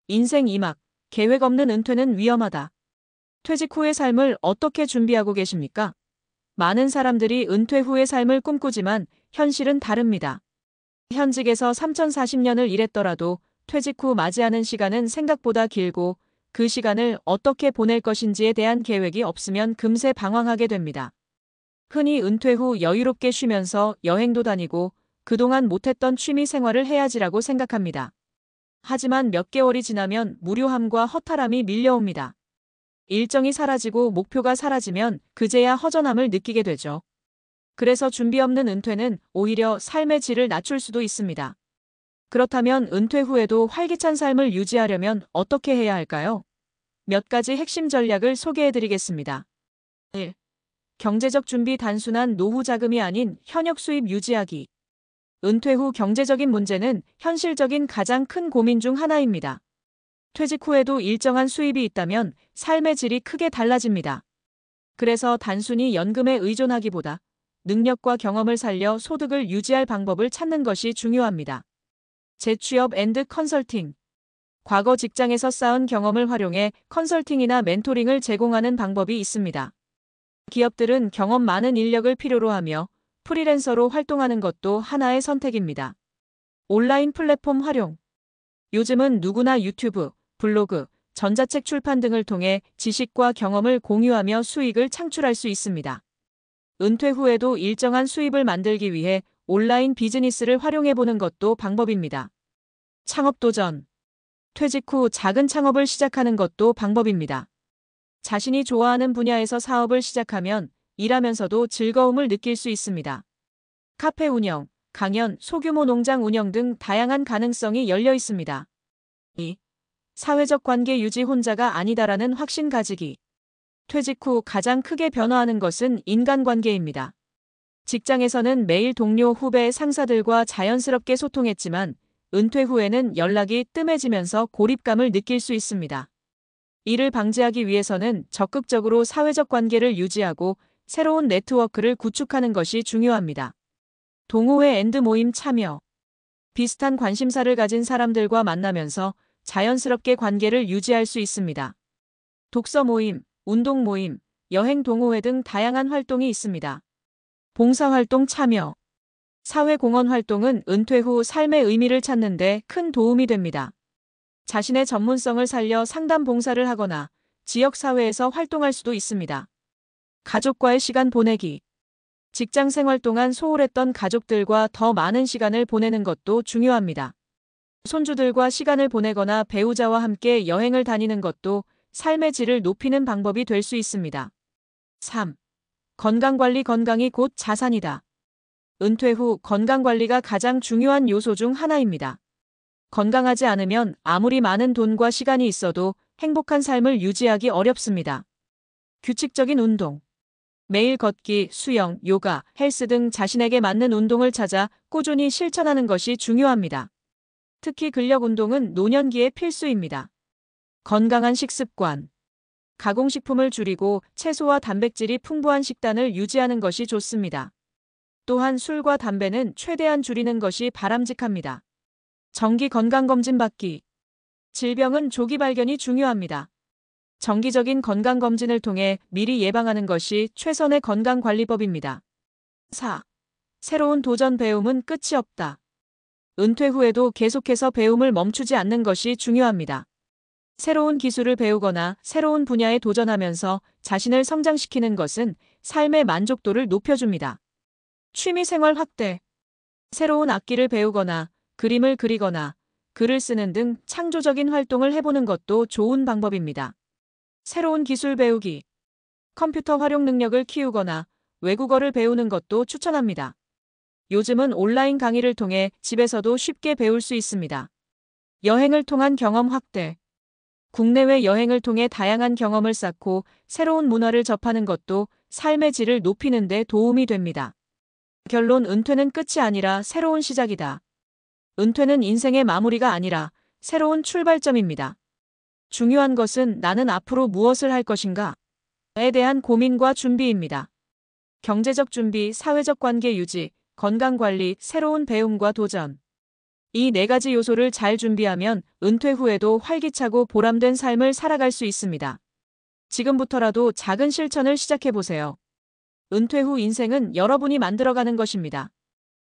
인생 2막, 계획 없는 은퇴는 위험하다. 퇴직 후의 삶을 어떻게 준비하고 계십니까? 많은 사람들이 은퇴 후의 삶을 꿈꾸지만 현실은 다릅니다. 현직에서 3040년을 일했더라도 퇴직 후 맞이하는 시간은 생각보다 길고 그 시간을 어떻게 보낼 것인지에 대한 계획이 없으면 금세 방황하게 됩니다. 흔히 은퇴 후 여유롭게 쉬면서 여행도 다니고 그동안 못했던 취미 생활을 해야지라고 생각합니다. 하지만 몇 개월이 지나면 무료함과 허탈함이 밀려옵니다. 일정이 사라지고 목표가 사라지면 그제야 허전함을 느끼게 되죠. 그래서 준비 없는 은퇴는 오히려 삶의 질을 낮출 수도 있습니다. 그렇다면 은퇴 후에도 활기찬 삶을 유지하려면 어떻게 해야 할까요? 몇 가지 핵심 전략을 소개해드리겠습니다. 1. 경제적 준비. 단순한 노후 자금이 아닌 현역 수입 유지하기. 은퇴 후 경제적인 문제는 현실적인 가장 큰 고민 중 하나입니다. 퇴직 후에도 일정한 수입이 있다면 삶의 질이 크게 달라집니다. 그래서 단순히 연금에 의존하기보다 능력과 경험을 살려 소득을 유지할 방법을 찾는 것이 중요합니다. 재취업 앤드 컨설팅. 과거 직장에서 쌓은 경험을 활용해 컨설팅이나 멘토링을 제공하는 방법이 있습니다. 기업들은 경험 많은 인력을 필요로 하며 프리랜서로 활동하는 것도 하나의 선택입니다. 온라인 플랫폼 활용. 요즘은 누구나 유튜브, 블로그, 전자책 출판 등을 통해 지식과 경험을 공유하며 수익을 창출할 수 있습니다. 은퇴 후에도 일정한 수입을 만들기 위해 온라인 비즈니스를 활용해보는 것도 방법입니다. 창업 도전. 퇴직 후 작은 창업을 시작하는 것도 방법입니다. 자신이 좋아하는 분야에서 사업을 시작하면 일하면서도 즐거움을 느낄 수 있습니다. 카페 운영, 강연, 소규모 농장 운영 등 다양한 가능성이 열려 있습니다. 2. 사회적 관계 유지. 혼자가 아니다라는 확신 가지기. 퇴직 후 가장 크게 변화하는 것은 인간관계입니다. 직장에서는 매일 동료, 후배, 상사들과 자연스럽게 소통했지만 은퇴 후에는 연락이 뜸해지면서 고립감을 느낄 수 있습니다. 이를 방지하기 위해서는 적극적으로 사회적 관계를 유지하고 새로운 네트워크를 구축하는 것이 중요합니다. 동호회 앤드 모임 참여. 비슷한 관심사를 가진 사람들과 만나면서 자연스럽게 관계를 유지할 수 있습니다. 독서 모임, 운동 모임, 여행 동호회 등 다양한 활동이 있습니다. 봉사활동 참여. 사회공헌 활동은 은퇴 후 삶의 의미를 찾는 데 큰 도움이 됩니다. 자신의 전문성을 살려 상담 봉사를 하거나 지역사회에서 활동할 수도 있습니다. 가족과의 시간 보내기. 직장 생활 동안 소홀했던 가족들과 더 많은 시간을 보내는 것도 중요합니다. 손주들과 시간을 보내거나 배우자와 함께 여행을 다니는 것도 삶의 질을 높이는 방법이 될 수 있습니다. 3. 건강관리. 건강이 곧 자산이다. 은퇴 후 건강관리가 가장 중요한 요소 중 하나입니다. 건강하지 않으면 아무리 많은 돈과 시간이 있어도 행복한 삶을 유지하기 어렵습니다. 규칙적인 운동. 매일 걷기, 수영, 요가, 헬스 등 자신에게 맞는 운동을 찾아 꾸준히 실천하는 것이 중요합니다. 특히 근력 운동은 노년기에 필수입니다. 건강한 식습관. 가공식품을 줄이고 채소와 단백질이 풍부한 식단을 유지하는 것이 좋습니다. 또한 술과 담배는 최대한 줄이는 것이 바람직합니다. 정기 건강검진 받기. 질병은 조기 발견이 중요합니다. 정기적인 건강검진을 통해 미리 예방하는 것이 최선의 건강관리법입니다. 4. 새로운 도전. 배움은 끝이 없다. 은퇴 후에도 계속해서 배움을 멈추지 않는 것이 중요합니다. 새로운 기술을 배우거나 새로운 분야에 도전하면서 자신을 성장시키는 것은 삶의 만족도를 높여줍니다. 취미생활 확대. 새로운 악기를 배우거나 그림을 그리거나 글을 쓰는 등 창조적인 활동을 해보는 것도 좋은 방법입니다. 새로운 기술 배우기. 컴퓨터 활용 능력을 키우거나 외국어를 배우는 것도 추천합니다. 요즘은 온라인 강의를 통해 집에서도 쉽게 배울 수 있습니다. 여행을 통한 경험 확대. 국내외 여행을 통해 다양한 경험을 쌓고 새로운 문화를 접하는 것도 삶의 질을 높이는 데 도움이 됩니다. 결론. 은퇴는 끝이 아니라 새로운 시작이다. 은퇴는 인생의 마무리가 아니라 새로운 출발점입니다. 중요한 것은 나는 앞으로 무엇을 할 것인가에 대한 고민과 준비입니다. 경제적 준비, 사회적 관계 유지, 건강관리, 새로운 배움과 도전. 이 네 가지 요소를 잘 준비하면 은퇴 후에도 활기차고 보람된 삶을 살아갈 수 있습니다. 지금부터라도 작은 실천을 시작해 보세요. 은퇴 후 인생은 여러분이 만들어가는 것입니다.